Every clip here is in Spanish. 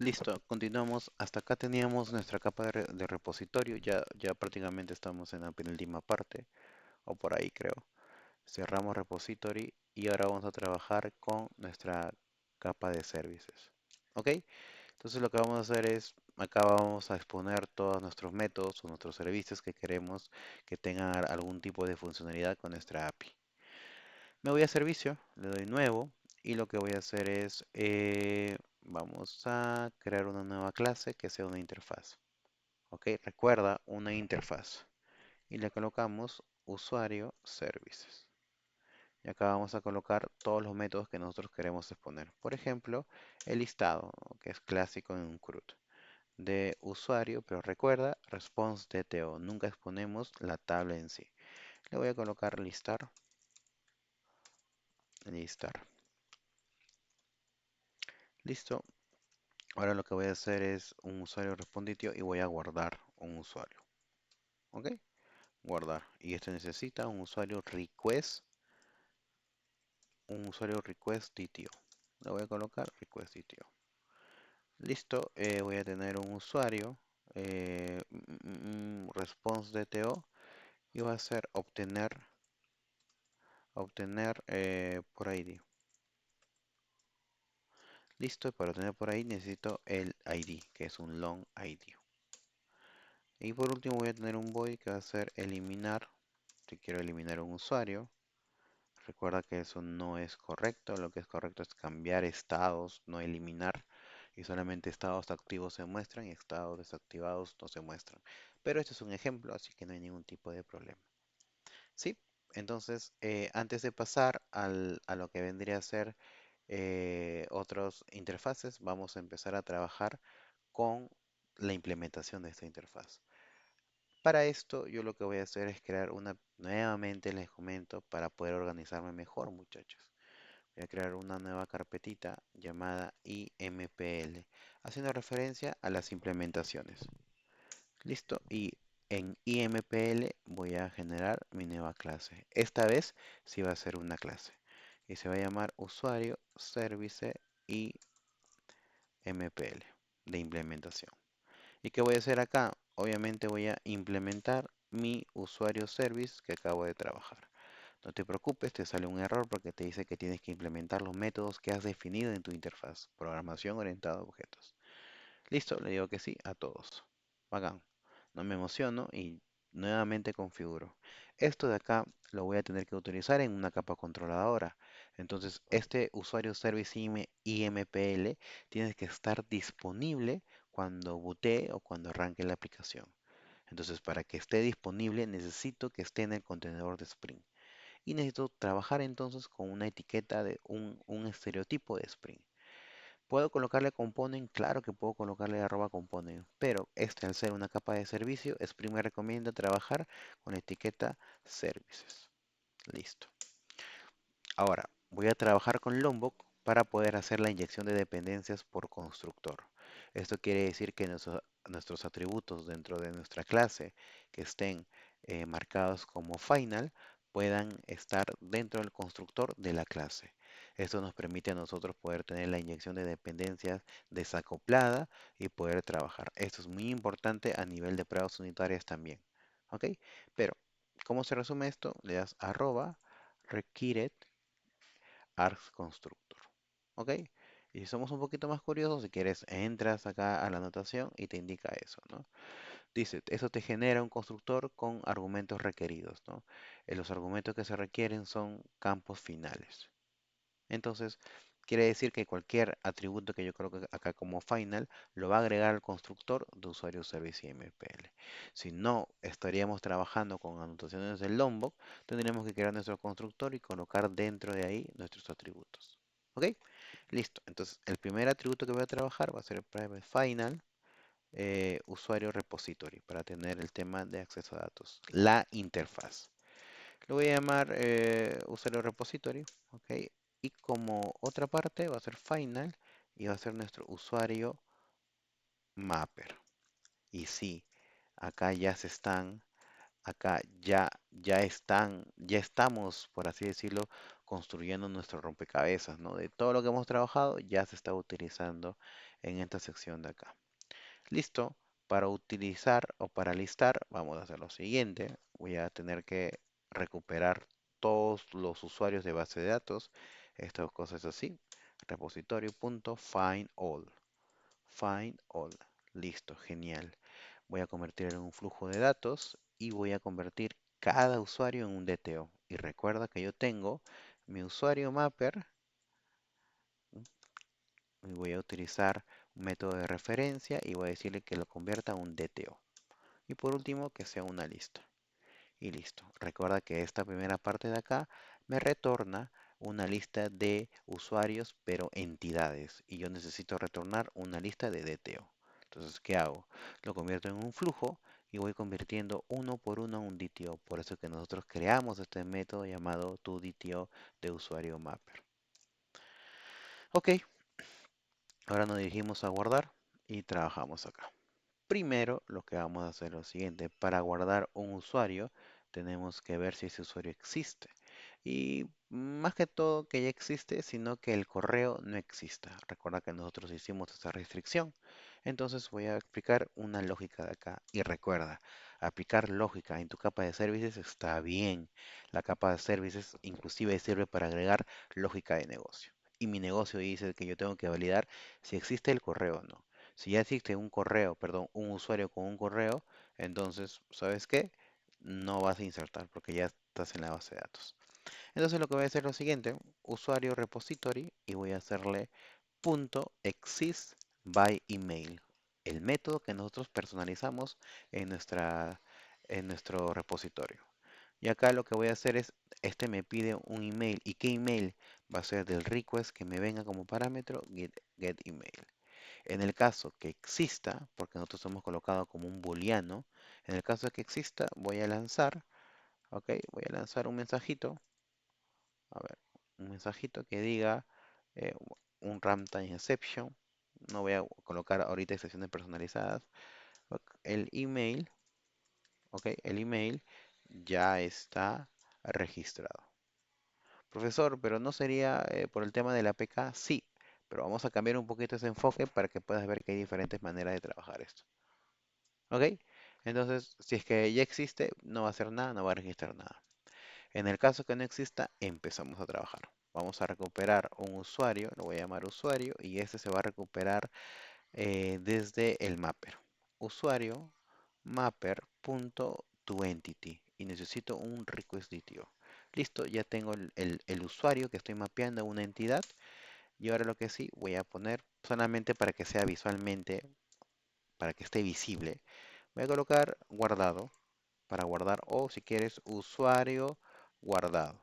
Listo, continuamos. Hasta acá teníamos nuestra capa de repositorio. Ya prácticamente estamos en la penúltima parte, o por ahí creo. Cerramos repository y ahora vamos a trabajar con nuestra capa de services. ¿Ok? Entonces lo que vamos a hacer es, acá vamos a exponer todos nuestros métodos o nuestros servicios que queremos que tengan algún tipo de funcionalidad con nuestra API. Me voy a servicio, le doy nuevo y lo que voy a hacer es, vamos a crear una nueva clase que sea una interfaz. ¿Ok? Recuerda, una interfaz. Y le colocamos usuario services. Y acá vamos a colocar todos los métodos que nosotros queremos exponer. Por ejemplo, el listado, ¿no? Que es clásico en un CRUD de usuario, pero recuerda, response DTO. Nunca exponemos la tabla en sí. Le voy a colocar listar, listar. Listo. Ahora lo que voy a hacer es un usuario respondió y voy a guardar un usuario. ¿Ok? Guardar. Y esto necesita un usuario request DTO. Le voy a colocar request DTO. Listo. Voy a tener un usuario response DTO y va a ser obtener por ID. Listo. Para obtener por ahí necesito el ID, que es un long ID. Y por último voy a tener un void que va a ser eliminar. Si quiero eliminar un usuario, recuerda que eso no es correcto. Lo que es correcto es cambiar estados, no eliminar. Y solamente estados activos se muestran y estados desactivados no se muestran. Pero este es un ejemplo, así que no hay ningún tipo de problema. ¿Sí? Entonces, antes de pasar a lo que vendría a ser otras interfaces, vamos a empezar a trabajar con la implementación de esta interfaz. Para esto, yo lo que voy a hacer es crear nuevamente les comento, para poder organizarme mejor, muchachos. Voy a crear una nueva carpetita llamada IMPL, haciendo referencia a las implementaciones. Listo. Y en IMPL voy a generar mi nueva clase. Esta vez sí va a ser una clase. Y se va a llamar usuario service IMPL de implementación. ¿Y qué voy a hacer acá? Obviamente voy a implementar mi usuario service que acabo de trabajar. No te preocupes, te sale un error porque te dice que tienes que implementar los métodos que has definido en tu interfaz. Programación orientada a objetos. Listo, le digo que sí a todos. Bacán. No me emociono y nuevamente configuro. Esto de acá lo voy a tener que utilizar en una capa controladora. Entonces, este usuario service IMPL tiene que estar disponible cuando bootee o cuando arranque la aplicación. Entonces, para que esté disponible, necesito que esté en el contenedor de Spring. Y necesito trabajar entonces con una etiqueta de un estereotipo de Spring. ¿Puedo colocarle component? Claro que puedo colocarle @component, pero este al ser una capa de servicio, Spring me recomienda trabajar con la etiqueta services. Listo. Ahora, voy a trabajar con Lombok para poder hacer la inyección de dependencias por constructor. Esto quiere decir que nuestros atributos dentro de nuestra clase que estén marcados como final puedan estar dentro del constructor de la clase. Esto nos permite a nosotros poder tener la inyección de dependencias desacoplada y poder trabajar. Esto es muy importante a nivel de pruebas unitarias también. ¿Ok? Pero, ¿cómo se resume esto? Le das @required Args Constructor. ¿Ok? Y si somos un poquito más curiosos, si quieres, entras acá a la anotación y te indica eso, ¿no? Dice, eso te genera un constructor con argumentos requeridos, ¿no? Los argumentos que se requieren son campos finales. Entonces, quiere decir que cualquier atributo que yo coloque acá como final lo va a agregar al constructor de usuario service MPL. Si no estaríamos trabajando con anotaciones del Lombok, tendríamos que crear nuestro constructor y colocar dentro de ahí nuestros atributos. ¿Ok? Listo. Entonces, el primer atributo que voy a trabajar va a ser el private final usuario repository para tener el tema de acceso a datos, la interfaz. Lo voy a llamar usuario repository, ¿ok? Y como otra parte va a ser final y va a ser nuestro usuario mapper. Y sí, acá ya se están, acá ya estamos, por así decirlo, construyendo nuestro rompecabezas, ¿no? De todo lo que hemos trabajado, ya se está utilizando en esta sección de acá. Listo. Para utilizar o para listar, vamos a hacer lo siguiente. Voy a tener que recuperar todos los usuarios de base de datos. Estas cosas así. Repositorio.findAll. Find all. Listo, genial. Voy a convertir en un flujo de datos y voy a convertir cada usuario en un DTO. Y recuerda que yo tengo mi usuario mapper y voy a utilizar un método de referencia y voy a decirle que lo convierta a un DTO. Y por último, que sea una lista. Y listo. Recuerda que esta primera parte de acá me retorna una lista de usuarios, pero entidades. Y yo necesito retornar una lista de DTO. Entonces, ¿qué hago? Lo convierto en un flujo y voy convirtiendo uno por uno a un DTO. Por eso que nosotros creamos este método llamado toDTO de usuario mapper. Ok, ahora nos dirigimos a guardar y trabajamos acá. Primero, lo que vamos a hacer es lo siguiente. Para guardar un usuario, tenemos que ver si ese usuario existe. Y más que todo que ya existe, sino que el correo no exista. Recuerda que nosotros hicimos esa restricción. Entonces voy a explicar una lógica de acá. Y recuerda, aplicar lógica en tu capa de servicios está bien. La capa de servicios inclusive sirve para agregar lógica de negocio. Y mi negocio dice que yo tengo que validar si existe el correo o no. Si ya existe un correo, perdón, un usuario con un correo, entonces, ¿sabes qué? No vas a insertar porque ya estás en la base de datos. Entonces lo que voy a hacer es lo siguiente, usuario repository y voy a hacerle .exist by email, el método que nosotros personalizamos en nuestro repositorio. Y acá lo que voy a hacer es, este me pide un email. ¿Y qué email? Va a ser del request que me venga como parámetro get email. En el caso que exista, porque nosotros hemos colocado como un booleano, en el caso de que exista, voy a lanzar, ok, voy a lanzar un mensajito, a ver, un mensajito que diga eh, un runtime exception, no voy a colocar ahorita excepciones personalizadas, el email, ok, el email ya está registrado. Profesor, pero no sería por el tema de la PK, sí, pero vamos a cambiar un poquito ese enfoque para que puedas ver que hay diferentes maneras de trabajar esto. ¿Ok? Entonces, si es que ya existe, no va a hacer nada, no va a registrar nada. En el caso que no exista, empezamos a trabajar. Vamos a recuperar un usuario, lo voy a llamar usuario, y este se va a recuperar desde el mapper. Usuario mapper.toEntity y necesito un request DTO. Listo, ya tengo el usuario que estoy mapeando a una entidad y ahora lo que sí voy a poner solamente para que sea visualmente, para que esté visible, voy a colocar guardado para guardar o si quieres usuario guardado,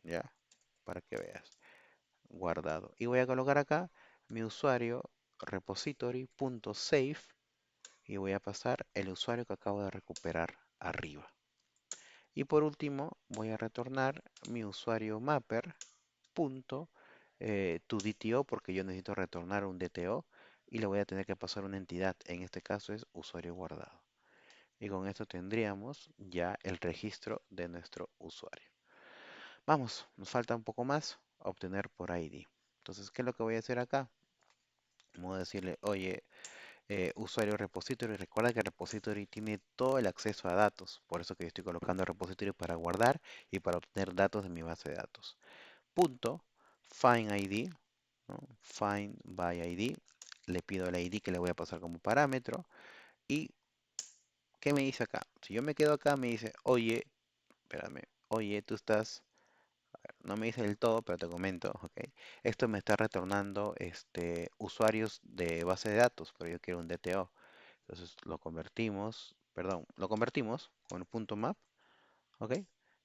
¿ya? Para que veas, guardado. Y voy a colocar acá mi usuario repository.save y voy a pasar el usuario que acabo de recuperar arriba. Y por último voy a retornar mi usuario mapper punto to DTO porque yo necesito retornar un DTO y le voy a tener que pasar una entidad, en este caso es usuario guardado. Y con esto tendríamos ya el registro de nuestro usuario. Vamos, nos falta un poco más, obtener por ID. Entonces, ¿qué es lo que voy a hacer acá? Vamos a decirle, oye, usuario repository, recuerda que el repository tiene todo el acceso a datos, por eso que yo estoy colocando repository para guardar y para obtener datos de mi base de datos. Punto, find ID, ¿no? Find by ID, le pido el ID que le voy a pasar como parámetro y ¿qué me dice acá? Si yo me quedo acá, me dice, oye, espérame, oye, tú estás, no me dice del todo, pero te comento, ok. Esto me está retornando usuarios de base de datos, pero yo quiero un DTO. Entonces lo convertimos, perdón, lo convertimos con el punto map, ok.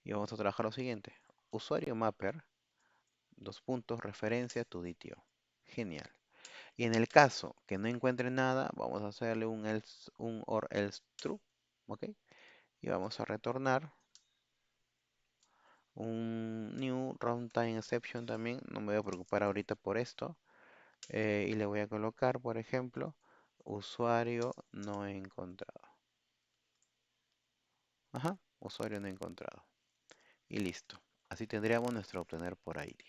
Y vamos a trabajar lo siguiente. Usuario mapper, dos puntos, referencia to DTO. Genial. Y en el caso que no encuentre nada, vamos a hacerle un else, un or else true, ok. Y vamos a retornar un new runtime exception también, no me voy a preocupar ahorita por esto, y le voy a colocar, por ejemplo, usuario no encontrado. Ajá, usuario no encontrado. Y listo. Así tendríamos nuestro obtener por ID.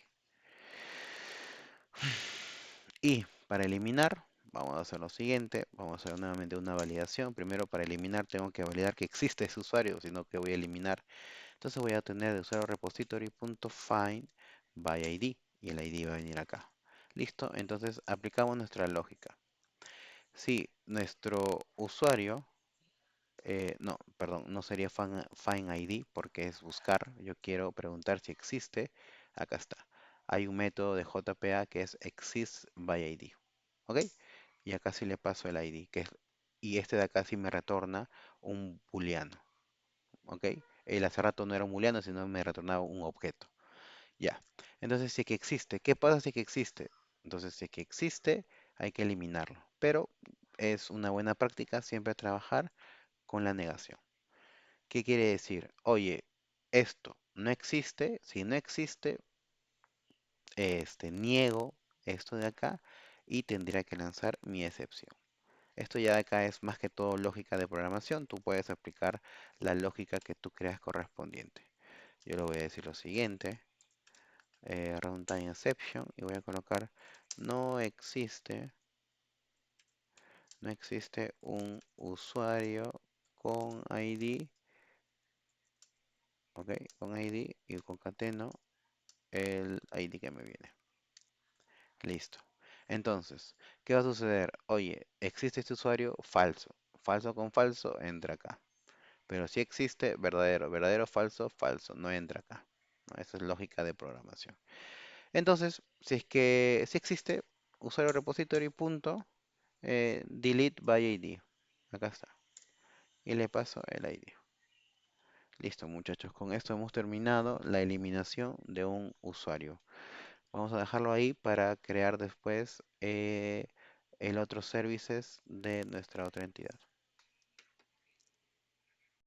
Y para eliminar, vamos a hacer lo siguiente, vamos a hacer nuevamente una validación. Primero para eliminar tengo que validar que existe ese usuario, sino que voy a eliminar. Entonces voy a tener de usuario repository.find by ID y el ID va a venir acá. Listo, entonces aplicamos nuestra lógica. Si nuestro usuario, no, perdón, no sería find ID porque es buscar. Yo quiero preguntar si existe. Acá está. Hay un método de JPA que es exist by ID. ¿Ok? Y acá sí le paso el ID, y este de acá sí me retorna un booleano. ¿Ok? El hace rato no era un booleano, sino me retornaba un objeto. Ya. Entonces, si es que existe, ¿qué pasa si es que existe? Entonces, si es que existe, hay que eliminarlo. Pero es una buena práctica siempre trabajar con la negación. ¿Qué quiere decir? Oye, esto no existe. Si no existe, niego esto de acá y tendría que lanzar mi excepción. Esto ya de acá es más que todo lógica de programación. Tú puedes aplicar la lógica que tú creas correspondiente. Yo le voy a decir lo siguiente. Runtime exception y voy a colocar no existe, no existe un usuario con ID, ok, con ID y concateno el ID que me viene. Listo. Entonces, ¿qué va a suceder? Oye, ¿existe este usuario? Falso. Falso con falso, entra acá. Pero si existe, verdadero. Verdadero, falso, falso. No entra acá. ¿No? Esa es lógica de programación. Entonces, si es que si existe, usuario repository punto delete by ID. Acá está. Y le paso el ID. Listo, muchachos. Con esto hemos terminado la eliminación de un usuario. Vamos a dejarlo ahí para crear después el otro services de nuestra otra entidad.